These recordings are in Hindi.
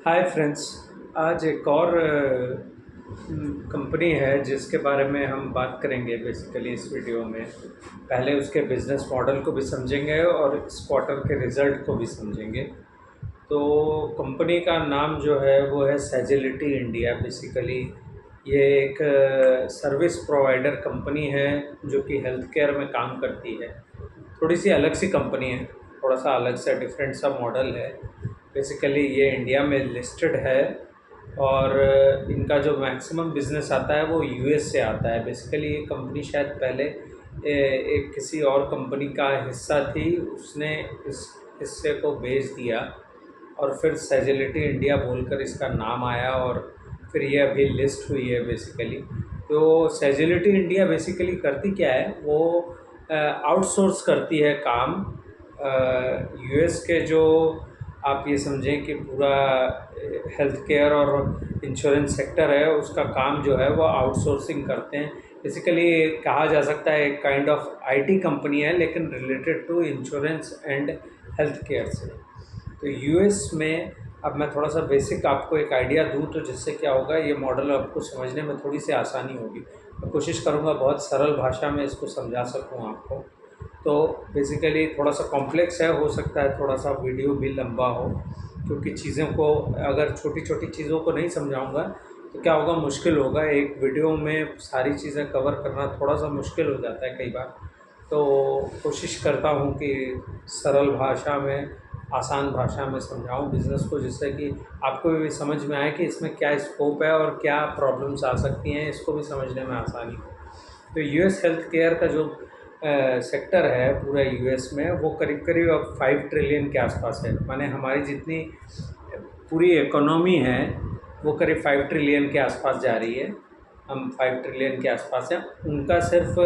Hi friends. आज एक और कंपनी है जिसके बारे में हम बात करेंगे बेसिकली इस वीडियो में। पहले उसके बिजनेस मॉडल को भी समझेंगे और इस क्वार्टर के रिज़ल्ट को भी समझेंगे। तो कंपनी का नाम जो है वो है सेजिलिटी इंडिया। बेसिकली ये एक सर्विस प्रोवाइडर कंपनी है जो कि हेल्थ केयर में काम करती है। थोड़ी सी अलग सी कंपनी है, थोड़ा सा अलग सा डिफरेंट सा मॉडल है। बेसिकली ये इंडिया में लिस्टेड है और इनका जो मैक्सिमम बिज़नेस आता है वो यूएस से आता है। बेसिकली ये कंपनी शायद पहले एक किसी और कंपनी का हिस्सा थी, उसने इस हिस्से को बेच दिया और फिर सेजिलिटी इंडिया बोलकर इसका नाम आया और फिर ये अभी लिस्ट हुई है बेसिकली। तो सेजिलिटी इंडिया बेसिकली करती क्या है, वो आउटसोर्स करती है काम यूएस के जो आप ये समझें कि पूरा हेल्थ केयर और इंश्योरेंस सेक्टर है, उसका काम जो है वो आउटसोर्सिंग करते हैं। बेसिकली कहा जा सकता है एक काइंड ऑफ आईटी कंपनी है, लेकिन related to insurance and health care से। तो यूएस में अब मैं थोड़ा सा बेसिक आपको एक आइडिया दूं तो जिससे क्या होगा, ये मॉडल आपको समझने में थोड़ी सी आसानी होगी। मैं कोशिश करूंगा बहुत सरल भाषा में इसको समझा सकूं आपको। तो बेसिकली थोड़ा सा कॉम्प्लेक्स है, हो सकता है थोड़ा सा वीडियो भी लंबा हो, क्योंकि चीज़ों को अगर छोटी छोटी चीज़ों को नहीं समझाऊंगा तो क्या होगा, मुश्किल होगा। एक वीडियो में सारी चीज़ें कवर करना थोड़ा सा मुश्किल हो जाता है कई बार। तो कोशिश करता हूँ कि सरल भाषा में, आसान भाषा में समझाऊँ बिज़नेस को, जिससे कि आपको भी समझ में आए कि इसमें क्या स्कोप है और क्या प्रॉब्लम्स आ सकती हैं, इसको भी समझने में आसानी हो। तो यूएस हेल्थ केयर का जो सेक्टर है पूरा यूएस में, वो करीब करीब अब 5 ट्रिलियन के आसपास है। माने हमारी जितनी पूरी इकोनॉमी है वो करीब 5 ट्रिलियन के आसपास जा रही है। हम 5 ट्रिलियन के आसपास हैं, उनका सिर्फ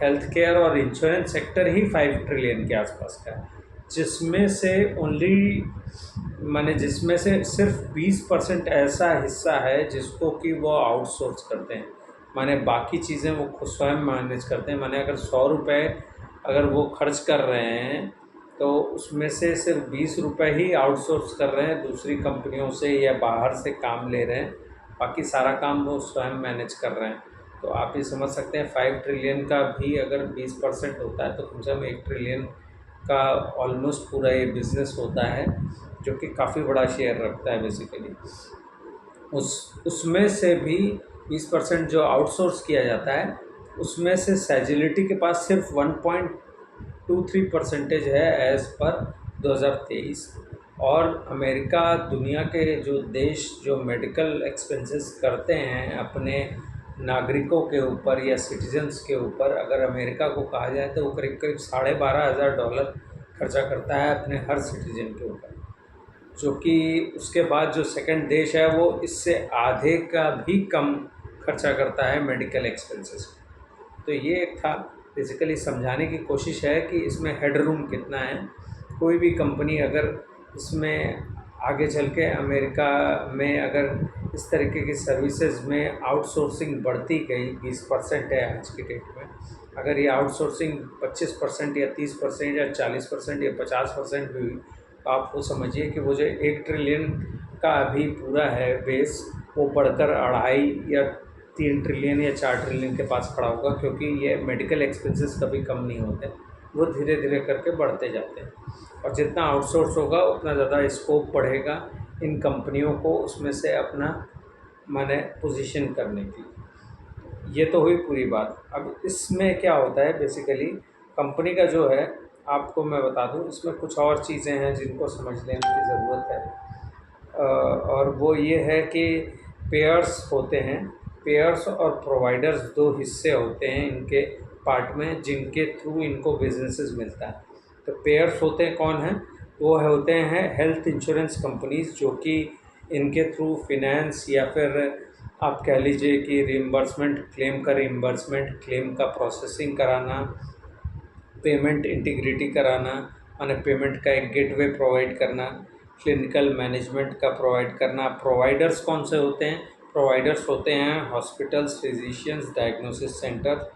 हेल्थ केयर और इंश्योरेंस सेक्टर ही 5 ट्रिलियन के आसपास का है, जिसमें से ओनली माने जिसमें से सिर्फ 20% ऐसा हिस्सा है जिसको कि वो आउटसोर्स करते हैं। माने बाकी चीज़ें वो खुद स्वयं मैनेज करते हैं। माने अगर 100 रुपये अगर वो खर्च कर रहे हैं तो उसमें से सिर्फ 20 रुपये ही आउटसोर्स कर रहे हैं, दूसरी कंपनियों से या बाहर से काम ले रहे हैं। बाकी सारा काम वो स्वयं मैनेज कर रहे हैं। तो आप ये समझ सकते हैं 5 ट्रिलियन का भी अगर 20% होता है तो कम से कम 1 ट्रिलियन का ऑलमोस्ट पूरा ये बिज़नेस होता है, जो कि काफ़ी बड़ा शेयर रखता है बेसिकली। उसमें से भी 20% जो आउटसोर्स किया जाता है, उसमें से सेजिलिटी के पास सिर्फ 1.23% है एज़ पर 2023। और अमेरिका दुनिया के जो देश जो मेडिकल एक्सपेंसेस करते हैं अपने नागरिकों के ऊपर या सिटीजन्स के ऊपर, अगर अमेरिका को कहा जाए तो वो करीब करीब $12,500 खर्चा करता है अपने हर सिटीजन के ऊपर, जो कि उसके बाद जो सेकंड देश है वो इससे आधे का भी कम खर्चा करता है मेडिकल एक्सपेंसेस। तो ये एक था, बेसिकली समझाने की कोशिश है कि इसमें हेडरूम कितना है। कोई भी कंपनी अगर इसमें आगे चल के अमेरिका में अगर इस तरीके की सर्विसेज में आउटसोर्सिंग बढ़ती गई, 20% है आज की डेट में, अगर ये आउटसोर्सिंग 25% या 30% या 40% या 50% भी हुई, तो आप वो समझिए कि वो जो 1 ट्रिलियन का अभी पूरा है बेस, वो बढ़कर 2.5 या 3 ट्रिलियन या 4 ट्रिलियन के पास खड़ा होगा, क्योंकि ये मेडिकल एक्सपेंसेस कभी कम नहीं होते, वो धीरे धीरे करके बढ़ते जाते हैं। और जितना आउटसोर्स होगा उतना ज़्यादा स्कोप बढ़ेगा इन कंपनियों को उसमें से अपना माने पोजीशन करने की। ये तो हुई पूरी बात। अब इसमें क्या होता है, बेसिकली कंपनी का जो है, आपको मैं बता दूं, इसमें कुछ और चीज़ें हैं जिनको समझ लेने की ज़रूरत है। और वो ये है कि पेयर्स होते हैं। पेयर्स और प्रोवाइडर्स दो हिस्से होते हैं इनके पार्ट में, जिनके थ्रू इनको बिजनेसेस मिलता है। तो पेयर्स होते हैं कौन हैं, वो होते हैं हेल्थ इंश्योरेंस कंपनीज, जो कि इनके थ्रू फिनेंस या फिर आप कह लीजिए कि रिम्बर्समेंट, क्लेम का प्रोसेसिंग कराना, पेमेंट इंटीग्रिटी कराना, माने पेमेंट का एक गेटवे प्रोवाइड करना, क्लिनिकल मैनेजमेंट का प्रोवाइड करना। प्रोवाइडर्स कौन से होते हैं, प्रोवाइडर्स होते हैं हॉस्पिटल्स, फिजिशियंस, डायग्नोसिस सेंटर,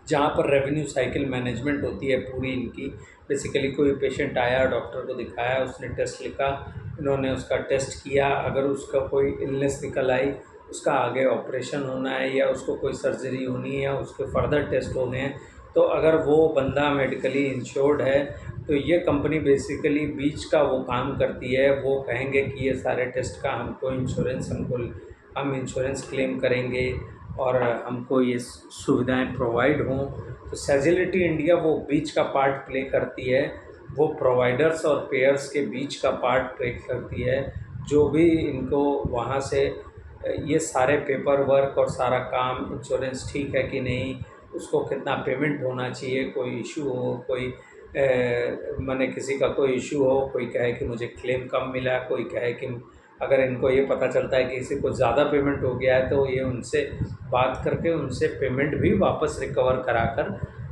जहाँ पर रेवेन्यू साइकिल मैनेजमेंट होती है पूरी इनकी। बेसिकली कोई पेशेंट आया, डॉक्टर को दिखाया, उसने टेस्ट लिखा, इन्होंने उसका टेस्ट किया, अगर उसका कोई इलनेस निकल आई, उसका आगे ऑपरेशन होना है या उसको कोई सर्जरी होनी है या उसके फर्दर टेस्ट होने हैं, तो अगर वो बंदा मेडिकली इंश्योर्ड है तो ये कंपनी बेसिकली बीच का वो काम करती है। वो कहेंगे कि ये सारे टेस्ट का हम इंश्योरेंस क्लेम करेंगे और हमको ये सुविधाएं प्रोवाइड हों। तो सेजिलिटी इंडिया वो बीच का पार्ट प्ले करती है, वो प्रोवाइडर्स और पेयर्स के बीच का पार्ट प्ले करती है। जो भी इनको वहाँ से ये सारे पेपर वर्क और सारा काम, इंश्योरेंस ठीक है कि नहीं, उसको कितना पेमेंट होना चाहिए, कोई इशू हो, कोई माने किसी का कोई इशू हो, कोई कहे कि मुझे क्लेम कम मिला, कोई कहे कि अगर इनको ये पता चलता है कि किसी को ज़्यादा पेमेंट हो गया है तो ये उनसे बात करके उनसे पेमेंट भी वापस रिकवर कराकर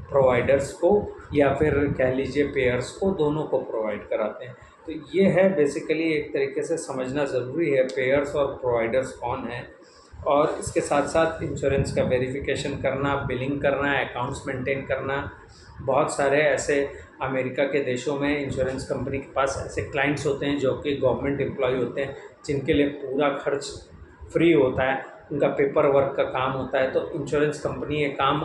प्रोवाइडर्स को या फिर कह लीजिए पेयर्स को, दोनों को प्रोवाइड कराते हैं। तो ये है बेसिकली, एक तरीके से समझना ज़रूरी है पेयर्स और प्रोवाइडर्स कौन हैं। और इसके साथ साथ इंश्योरेंस का वेरिफिकेशन करना, बिलिंग करना, अकाउंट्स मेंटेन करना। बहुत सारे ऐसे अमेरिका के देशों में इंश्योरेंस कंपनी के पास ऐसे क्लाइंट्स होते हैं जो कि गवर्नमेंट एम्प्लॉय होते हैं, जिनके लिए पूरा खर्च फ्री होता है, उनका पेपर वर्क का काम होता है। तो इंश्योरेंस कंपनी ये काम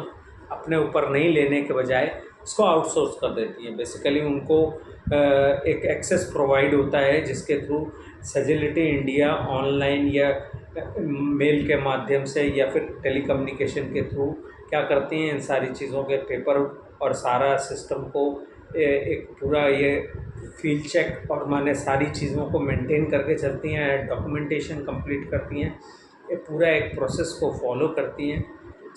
अपने ऊपर नहीं लेने के बजाय इसको आउटसोर्स कर देती है। बेसिकली उनको एक एक्सेस प्रोवाइड होता है जिसके थ्रू सेजिलिटी इंडिया ऑनलाइन या मेल के माध्यम से या फिर टेलीकम्युनिकेशन के थ्रू क्या करती हैं, इन सारी चीज़ों के पेपर और सारा सिस्टम को एक पूरा ये फील्ड चेक और माने सारी चीज़ों को मेंटेन करके चलती हैं, डॉक्यूमेंटेशन कंप्लीट करती हैं, ये पूरा एक प्रोसेस को फॉलो करती हैं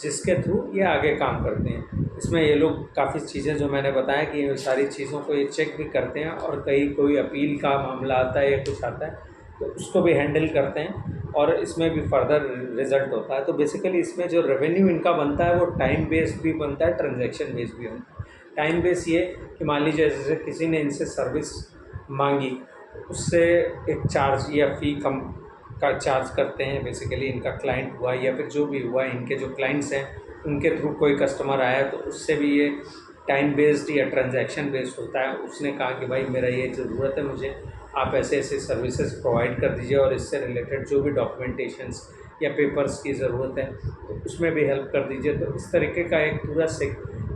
जिसके थ्रू ये आगे काम करते हैं। इसमें ये लोग काफ़ी चीज़ें जो मैंने बताया कि ये सारी चीज़ों को ये चेक भी करते हैं और कहीं कोई अपील का मामला आता है या कुछ आता है तो उसको भी हैंडल करते हैं और इसमें भी फर्दर रिज़ल्ट होता है। तो बेसिकली इसमें जो रेवेन्यू इनका बनता है वो टाइम बेस्ड भी बनता है, ट्रांजैक्शन बेस्ड भी बनता है। टाइम बेस ये कि मान लीजिए जैसे किसी ने इनसे सर्विस मांगी, उससे एक चार्ज या फ़ी कम का चार्ज करते हैं। बेसिकली इनका क्लाइंट हुआ या फिर जो भी हुआ, इनके जो क्लाइंट्स हैं उनके थ्रू कोई कस्टमर आया तो उससे भी ये टाइम बेस्ड या ट्रांजैक्शन बेस्ड होता है। उसने कहा कि भाई मेरा ये ज़रूरत है, मुझे आप ऐसे ऐसे सर्विसेज प्रोवाइड कर दीजिए और इससे रिलेटेड जो भी डॉक्यूमेंटेशंस या पेपर्स की ज़रूरत है तो उसमें भी हेल्प कर दीजिए। तो इस तरीके का एक पूरा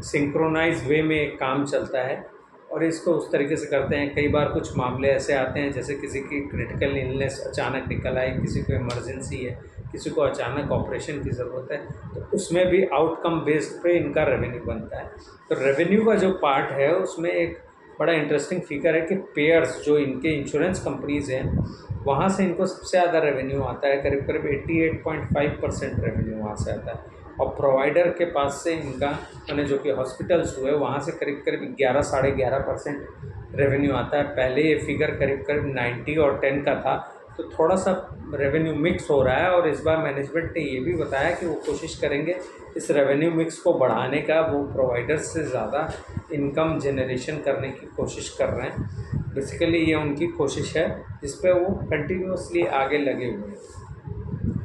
सिंक्रोनाइज वे में काम चलता है और इसको उस तरीके से करते हैं। कई बार कुछ मामले ऐसे आते हैं जैसे किसी की क्रिटिकल इलनेस अचानक निकल आई, किसी को इमरजेंसी है, किसी को अचानक ऑपरेशन की ज़रूरत है, तो उसमें भी आउटकम बेस्ड पे इनका रेवेन्यू बनता है। तो रेवेन्यू का जो पार्ट है उसमें एक बड़ा इंटरेस्टिंग फिगर है कि पेयर्स जो इनके इंश्योरेंस कंपनीज़ हैं वहाँ से इनको सबसे ज़्यादा रेवेन्यू आता है, करीब करीब 88.5% रेवेन्यू वहाँ से आता है। और प्रोवाइडर के पास से इनका मैंने जो कि हॉस्पिटल्स हुए वहाँ से करीब करीब 11 साढ़े 11% रेवेन्यू आता है। पहले ये फिगर करीब करीब 90 और 10 का था, तो थोड़ा सा रेवेन्यू मिक्स हो रहा है और इस बार मैनेजमेंट ने ये भी बताया कि वो कोशिश करेंगे इस रेवेन्यू मिक्स को बढ़ाने का। वो प्रोवाइडर्स से ज़्यादा इनकम जनरेशन करने की कोशिश कर रहे हैं। बेसिकली ये उनकी कोशिश है जिस पे वो कंटिन्यूसली आगे लगे हुए हैं।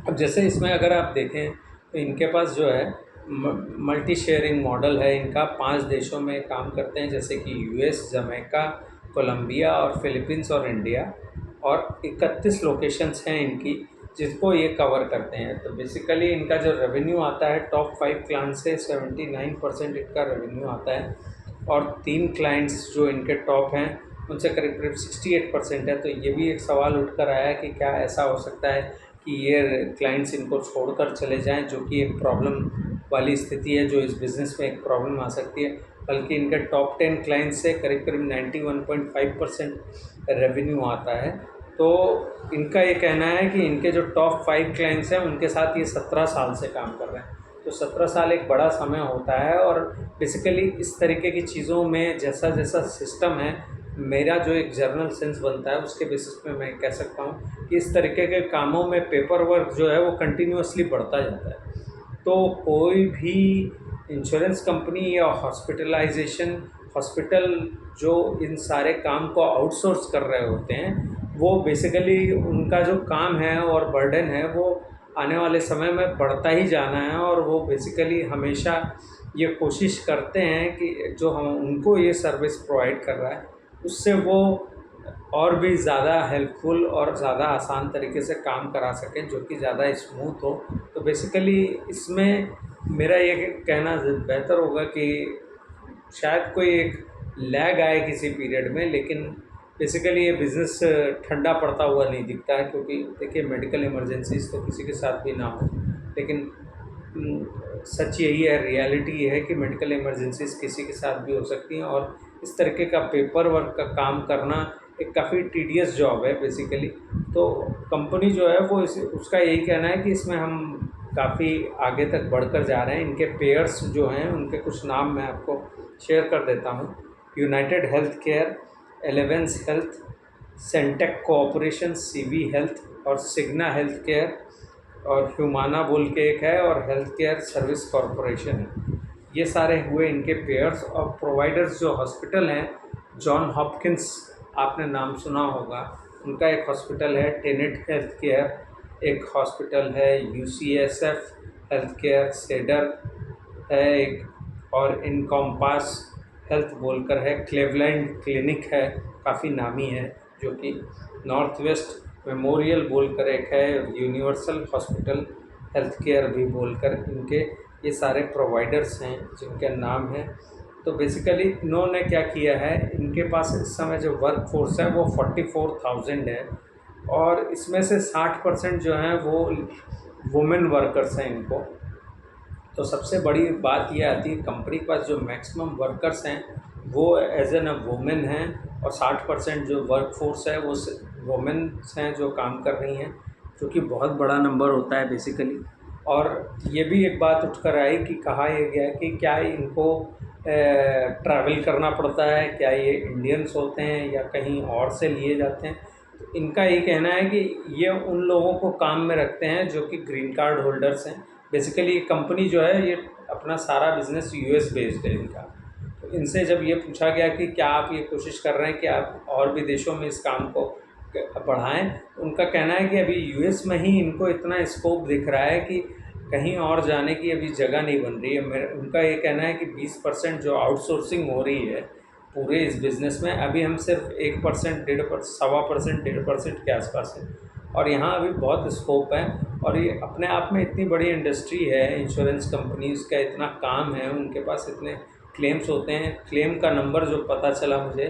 अब जैसे इसमें अगर आप देखें तो इनके पास जो है मल्टी शेयरिंग मॉडल है इनका। 5 देशों में काम करते हैं जैसे कि यूएस, जमैका, कोलंबिया और फिलीपींस और इंडिया, और 31 लोकेशंस हैं इनकी जिसको ये कवर करते हैं। तो बेसिकली इनका जो रेवेन्यू आता है टॉप 5 क्लाइंट से 79% इनका रेवेन्यू आता है और 3 क्लाइंट्स जो इनके टॉप हैं उनसे करीब करीब 68% है। तो ये भी एक सवाल उठ कर आया कि क्या ऐसा हो सकता है कि ये क्लाइंट्स इनको छोड़कर चले जाएं, जो कि एक प्रॉब्लम वाली स्थिति है, जो इस बिज़नेस में एक प्रॉब्लम आ सकती है। बल्कि इनके टॉप 10 क्लाइंट्स से करीब करीब 91.5% रेवेन्यू आता है। तो इनका ये कहना है कि इनके जो टॉप 5 क्लाइंट्स हैं उनके साथ ये 17 साल से काम कर रहे हैं। तो 17 साल एक बड़ा समय होता है और बेसिकली इस तरीके की चीज़ों में जैसा जैसा सिस्टम है, मेरा जो एक जर्नल सेंस बनता है उसके बेसिस पे मैं कह सकता हूँ कि इस तरीके के कामों में पेपर वर्क जो है वो कंटिन्यूअसली बढ़ता जाता है। तो कोई भी इंश्योरेंस कंपनी या हॉस्पिटल जो इन सारे काम को आउटसोर्स कर रहे होते हैं वो बेसिकली उनका जो काम है और बर्डन है वो आने वाले समय में बढ़ता ही जाना है। और वो बेसिकली हमेशा ये कोशिश करते हैं कि जो हम उनको ये सर्विस प्रोवाइड कर रहा है उससे वो और भी ज़्यादा हेल्पफुल और ज़्यादा आसान तरीके से काम करा सकें, जो कि ज़्यादा स्मूथ हो। तो बेसिकली इसमें मेरा ये कहना बेहतर होगा कि शायद कोई एक लैग आए किसी पीरियड में, लेकिन बेसिकली ये बिज़नेस ठंडा पड़ता हुआ नहीं दिखता है, क्योंकि देखिए मेडिकल इमरजेंसीज तो किसी के साथ भी ना हो, लेकिन सच यही है, रियलिटी ये है कि मेडिकल इमरजेंसीज किसी के साथ भी हो सकती हैं, और इस तरीके का पेपर वर्क का काम करना एक काफ़ी टीडियस जॉब है बेसिकली। तो कंपनी जो है वो उसका यही कहना है कि इसमें हम काफ़ी आगे तक बढ़कर जा रहे हैं। इनके पेयर्स जो हैं उनके कुछ नाम मैं आपको शेयर कर देता हूँ। United Health Care, Elevance Health, Centene cooperation, CV Health और सिग्ना हेल्थ केयर, और ह्यूमाना बोल के एक है, और हेल्थ केयर सर्विस कॉरपोरेशन है। ये सारे हुए इनके पेयर्स। और प्रोवाइडर्स जो हॉस्पिटल हैं, जॉन हॉपकिंस आपने नाम सुना होगा, उनका एक हॉस्पिटल है। टेनेट हेल्थ केयर एक हॉस्पिटल है। यूसीएसएफ हेल्थ केयर, सेडर है एक, और इनकॉम्पास हेल्थ बोलकर है। क्लेवलैंड क्लिनिक है, काफ़ी नामी है, जो कि नॉर्थ वेस्ट मेमोरियल बोलकर एक है। यूनिवर्सल हॉस्पिटल हेल्थ केयर भी बोलकर, इनके ये सारे प्रोवाइडर्स हैं जिनके नाम हैं। तो बेसिकली इन्होंने क्या किया है, इनके पास इस समय जो वर्क फोर्स है वो 44,000 है, और इसमें से 60% जो हैं वो वुमेन वर्कर्स हैं इनको। तो सबसे बड़ी बात ये आती है, कंपनी के पास जो मैक्सिमम वर्कर्स हैं वो एज एन वुमेन हैं, और 60% जो वर्क फोर्स है वो वुमेन्स हैं जो काम कर रही हैं, जो कि बहुत बड़ा नंबर होता है बेसिकली। और ये भी एक बात उठकर आई कि कहा यह गया कि क्या इनको ट्रैवल करना पड़ता है, क्या ये इंडियंस होते हैं या कहीं और से लिए जाते हैं। तो इनका ये कहना है कि ये उन लोगों को काम में रखते हैं जो कि ग्रीन कार्ड होल्डर्स हैं। बेसिकली ये कंपनी जो है ये अपना सारा बिज़नेस यूएस बेस्ड है इनका। तो इनसे जब ये पूछा गया कि क्या आप ये कोशिश कर रहे हैं कि आप और भी देशों में इस काम को बढ़ाएं, उनका कहना है कि अभी यूएस में ही इनको इतना स्कोप दिख रहा है कि कहीं और जाने की अभी जगह नहीं बन रही है। उनका ये कहना है कि 20% जो आउटसोर्सिंग हो रही है पूरे इस बिज़नेस में, अभी हम सिर्फ 1%, 1.5%, 1.5% के आसपास है, और यहाँ अभी बहुत स्कोप है। और ये अपने आप में इतनी बड़ी इंडस्ट्री है, इंश्योरेंस कंपनीज़ का इतना काम है, उनके पास इतने क्लेम्स होते हैं। क्लेम का नंबर जो पता चला मुझे,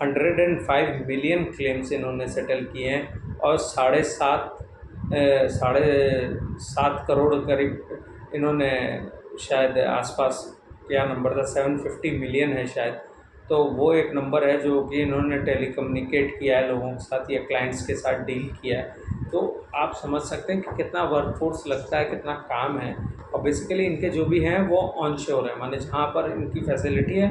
105 मिलियन क्लेम्स इन्होंने सेटल किए हैं, और साढ़े सात करोड़ करीब इन्होंने, शायद आसपास क्या नंबर था, 750 मिलियन है शायद। तो वो एक नंबर है जो कि इन्होंने टेलीकम्युनिकेट किया है लोगों के साथ या क्लाइंट्स के साथ डील किया है। तो आप समझ सकते हैं कि कितना वर्कफोर्स लगता है, कितना काम है। और बेसिकली इनके जो भी हैं वो ऑन शोर है, माने जहाँ पर इनकी फैसिलिटी है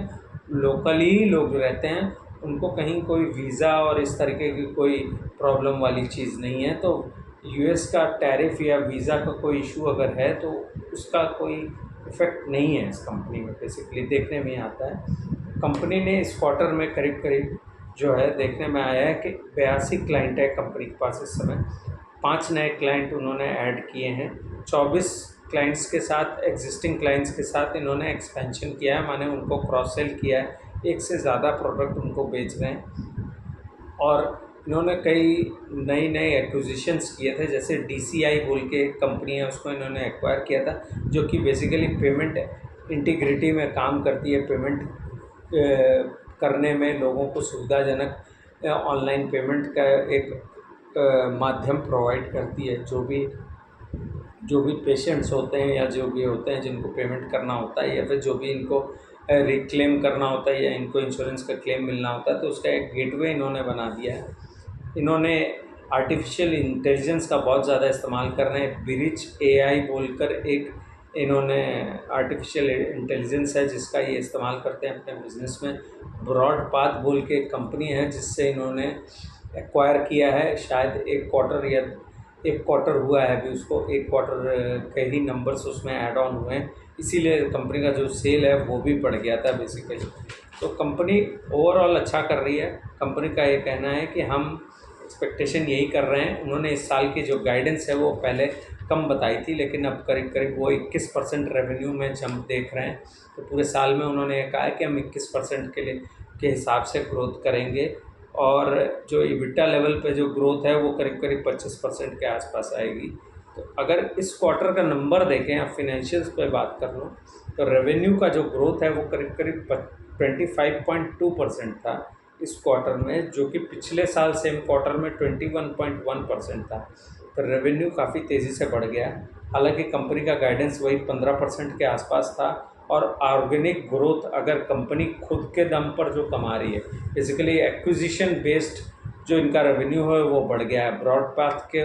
लोकली ही लोग रहते हैं, उनको कहीं कोई वीज़ा और इस तरीके की कोई प्रॉब्लम वाली चीज़ नहीं है। तो यूएस का टैरिफ या वीज़ा का कोई इशू अगर है तो उसका कोई इफ़ेक्ट नहीं है इस कंपनी में, बेसिकली देखने में आता है। कंपनी ने इस क्वार्टर में करीब करीब जो है देखने में आया है कि 82 क्लाइंट है कंपनी के पास इस समय। 5 नए क्लाइंट उन्होंने ऐड किए हैं। 24 क्लाइंट्स के साथ, एग्जिस्टिंग क्लाइंट्स के साथ इन्होंने एक्सपेंशन किया है, माने उनको क्रॉस सेल किया है, एक से ज़्यादा प्रोडक्ट उनको बेच रहे हैं। और इन्होंने कई नई एक्विजिशंस किए थे, जैसे डीसीआई बोल के एक कंपनी है, उसको इन्होंने एक्वायर किया था, जो कि बेसिकली पेमेंट इंटीग्रिटी में काम करती है। पेमेंट करने में लोगों को सुविधाजनक ऑनलाइन पेमेंट का एक माध्यम प्रोवाइड करती है। जो भी पेशेंट्स होते हैं या जो भी होते हैं जिनको पेमेंट करना होता है, या फिर जो भी इनको रिक्लेम करना होता है या इनको इंश्योरेंस का क्लेम मिलना होता है, तो उसका एक गेटवे इन्होंने बना दिया है। इन्होंने आर्टिफिशियल इंटेलिजेंस का बहुत ज़्यादा इस्तेमाल कर रहे हैं। ब्रिज एआई बोलकर एक इन्होंने आर्टिफिशियल इंटेलिजेंस है जिसका ये इस्तेमाल करते हैं अपने बिज़नेस में। ब्रॉड पाथ बोल के एक कंपनी है जिससे इन्होंने एक्वायर किया है, शायद एक क्वार्टर हुआ है अभी उसको, एक क्वार्टर के ही नंबर्स उसमें ऐड ऑन हुए हैं, इसीलिए कंपनी का जो सेल है वो भी बढ़ गया था बेसिकली। तो कंपनी ओवरऑल अच्छा कर रही है। कंपनी का ये कहना है कि हम एक्सपेक्टेशन यही कर रहे हैं। उन्होंने इस साल की जो गाइडेंस है वो पहले कम बताई थी, लेकिन अब करीब करीब वो 21% रेवेन्यू में जंप देख रहे हैं। तो पूरे साल में उन्होंने कहा है कि हम 21% के हिसाब से ग्रोथ करेंगे। और जो EBITDA लेवल पे जो ग्रोथ है वो करीब करीब 25% के आसपास आएगी। तो अगर इस क्वार्टर का नंबर देखें, आप फिनेंशियल्स पे बात कर लो, तो रेवेन्यू का जो ग्रोथ है वो करीब करीब 25.2% था इस क्वार्टर में, जो कि पिछले साल सेम क्वार्टर में 21.1% था। तो रेवेन्यू काफ़ी तेज़ी से बढ़ गया। हालांकि कंपनी का गाइडेंस वही 15% के आसपास था, और ऑर्गेनिक ग्रोथ अगर कंपनी खुद के दम पर जो कमा रही है, बेसिकली एक्विजिशन बेस्ड जो इनका रेवेन्यू है वो बढ़ गया है। ब्रॉडपाथ के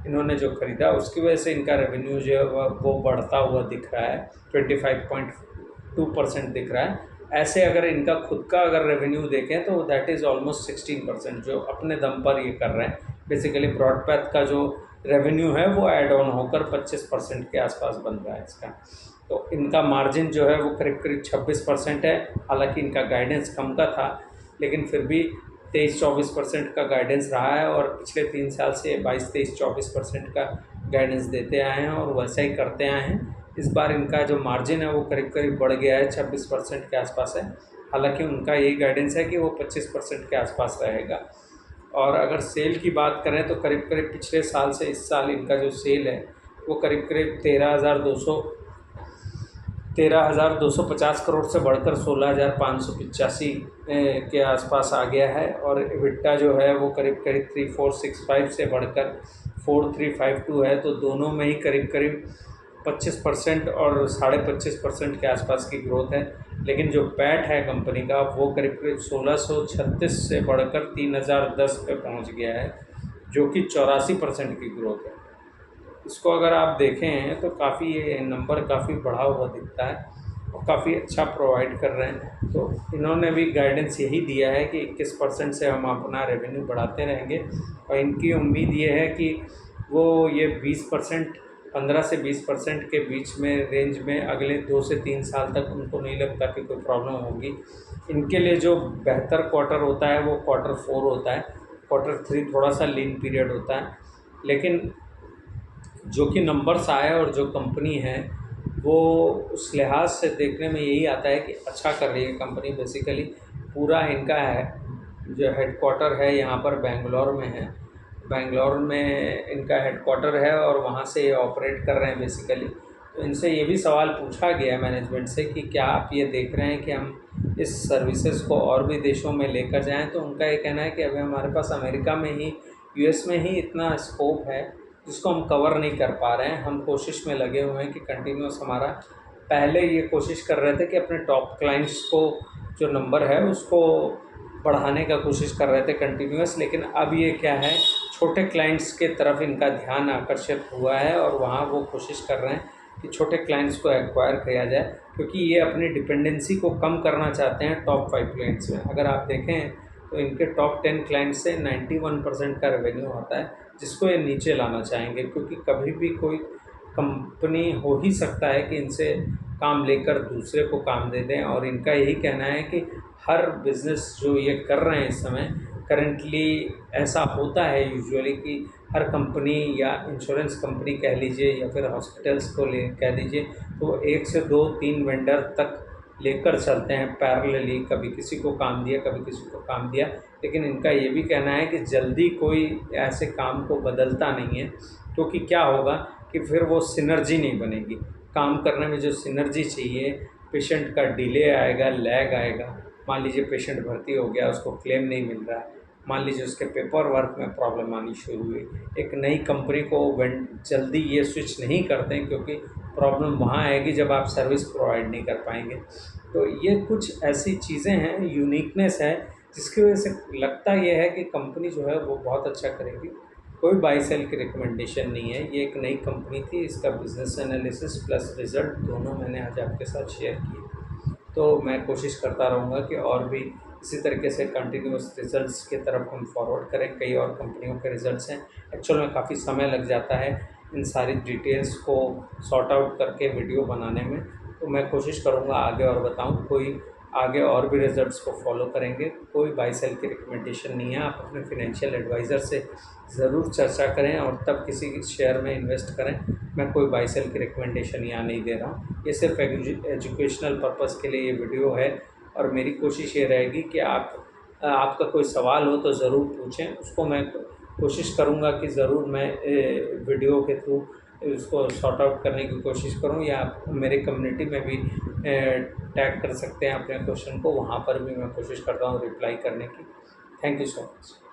इन्होंने जो ख़रीदा उसकी वजह से इनका रेवेन्यू जो है वो बढ़ता हुआ दिख रहा है, 25.2% दिख रहा है। ऐसे अगर इनका खुद का अगर रेवेन्यू देखें तो दैट इज़ ऑलमोस्ट 16%, जो अपने दम पर ये कर रहे हैं। बेसिकली ब्रॉडपाथ का जो रेवेन्यू है वो ऐड ऑन होकर 25% के आसपास बन रहा है इसका। तो इनका मार्जिन जो है वो करीब करीब 26% है। हालांकि इनका गाइडेंस कम का था, लेकिन फिर भी 23-24% का गाइडेंस रहा है, और पिछले 3 साल से 22-23-24% का गाइडेंस देते आए हैं और वैसा ही करते आए हैं। इस बार इनका जो मार्जिन है वो करीब करीब बढ़ गया है, 26% के आसपास है। हालांकि उनका यही गाइडेंस है कि वो 25% के आसपास रहेगा। और अगर सेल की बात करें तो करीब करीब पिछले साल से इस साल इनका जो सेल है वो करीब करीब 13,250 करोड़ से बढ़कर 16,585 के आसपास आ गया है। और EBITDA जो है वो करीब करीब 3,465 से बढ़कर 4,352 है। तो दोनों में ही करीब करीब 25% और 25.5% के आसपास की ग्रोथ है। लेकिन जो पैट है कंपनी का वो करीब करीब 1636 से बढ़कर 3,010 पे पहुंच गया है, जो कि 84% की ग्रोथ है। इसको अगर आप देखें तो काफ़ी ये नंबर काफ़ी बढ़ा हुआ दिखता है और काफ़ी अच्छा प्रोवाइड कर रहे हैं। तो इन्होंने भी गाइडेंस यही दिया है कि 21% से हम अपना रेवेन्यू बढ़ाते रहेंगे, और इनकी उम्मीद ये है कि वो ये 20%, 15 से 20% के बीच में रेंज में अगले 2 से 3 साल तक उनको नहीं लगता कि कोई प्रॉब्लम होगी। इनके लिए जो बेहतर क्वार्टर होता है वो Q4 होता है। Q3 थोड़ा सा लीन पीरियड होता है। लेकिन जो कि नंबर्स आए और जो कंपनी है वो उस लिहाज से देखने में यही आता है कि अच्छा कर रही है कंपनी। बेसिकली पूरा इनका है जो हेडक्वार्टर है यहाँ पर बेंगलोर में है। बेंगलोर में इनका हेडक्वार्टर है और वहाँ से ये ऑपरेट कर रहे हैं बेसिकली। तो इनसे ये भी सवाल पूछा गया है मैनेजमेंट से कि क्या आप ये देख रहे हैं कि हम इस सर्विसेज को और भी देशों में लेकर जाएं। तो उनका ये कहना है कि अभी हमारे पास अमेरिका में ही, यूएस में ही इतना स्कोप है जिसको हम कवर नहीं कर पा रहे हैं। हम कोशिश में लगे हुए हैं कि कंटिन्यूस हमारा, पहले ये कोशिश कर रहे थे कि अपने टॉप क्लाइंट्स को जो नंबर है उसको बढ़ाने का कोशिश कर रहे थे कंटिन्यूस। लेकिन अब ये क्या है, छोटे क्लाइंट्स के तरफ इनका ध्यान आकर्षित हुआ है और वहाँ वो कोशिश कर रहे हैं कि छोटे क्लाइंट्स को एक्वायर किया जाए, क्योंकि ये अपनी डिपेंडेंसी को कम करना चाहते हैं टॉप 5 क्लाइंट्स में। अगर आप देखें तो इनके टॉप 10 क्लाइंट्स से 91% का रेवेन्यू आता है, जिसको ये नीचे लाना चाहेंगे, क्योंकि कभी भी कोई कंपनी हो ही सकता है कि इनसे काम लेकर दूसरे को काम दे दें। और इनका यही कहना है कि हर बिज़नेस जो ये कर रहे हैं इस समय करंटली, ऐसा होता है यूजुअली कि हर कंपनी या इंश्योरेंस कंपनी कह लीजिए या फिर हॉस्पिटल्स को ले कह दीजिए, तो 1 से 2-3 वेंडर तक लेकर चलते हैं पैरेलली। कभी किसी को काम दिया, कभी किसी को काम दिया। लेकिन इनका ये भी कहना है कि जल्दी कोई ऐसे काम को बदलता नहीं है, क्योंकि क्या होगा कि फिर वो सिनर्जी नहीं बनेगी। काम करने में जो सिनर्जी चाहिए, पेशेंट का डिले आएगा, लैग आएगा। मान लीजिए पेशेंट भर्ती हो गया, उसको क्लेम नहीं मिल रहा है, मान लीजिए उसके पेपर वर्क में प्रॉब्लम आनी शुरू हुई। एक नई कंपनी को जल्दी ये स्विच नहीं करते हैं, क्योंकि प्रॉब्लम वहाँ आएगी जब आप सर्विस प्रोवाइड नहीं कर पाएंगे। तो ये कुछ ऐसी चीज़ें हैं, यूनिकनेस है, जिसकी वजह से लगता ये है कि कंपनी जो है वो बहुत अच्छा करेगी। कोई बाई सेल की रिकमेंडेशन नहीं है, ये एक नई कंपनी थी। इसका बिजनेस एनालिसिस प्लस रिज़ल्ट दोनों मैंने आज आपके साथ शेयर किए। तो मैं कोशिश करता रहूँगा कि और भी इसी तरीके से कंटिन्यूस रिज़ल्ट्स की तरफ हम फॉरवर्ड करें। कई और कंपनियों के रिज़ल्ट्स हैं, एक्चुअल में काफ़ी समय लग जाता है इन सारी डिटेल्स को सॉर्ट आउट करके वीडियो बनाने में। तो मैं कोशिश करूँगा आगे और बताऊँ, कोई आगे और भी रिज़ल्ट्स को फॉलो करेंगे। कोई बाई सेल की रिकमेंडेशन नहीं है। आप अपने फिनेंशियल एडवाइज़र से ज़रूर चर्चा करें और तब किसी शेयर में इन्वेस्ट करें। मैं कोई बाई सेल की रिकमेंडेशन यहाँ नहीं दे रहा हूँ। ये सिर्फ एजुकेशनल पर्पज़ के लिए ये वीडियो है, और मेरी कोशिश ये रहेगी कि आप आपका कोई सवाल हो तो ज़रूर पूछें, उसको मैं कोशिश करूँगा कि ज़रूर मैं वीडियो के थ्रू उसको सॉर्ट आउट करने की कोशिश करूँ, या आप मेरे कम्युनिटी में भी टैग कर सकते हैं अपने क्वेश्चन को, वहाँ पर भी मैं कोशिश करता हूँ रिप्लाई करने की। Thank you so much.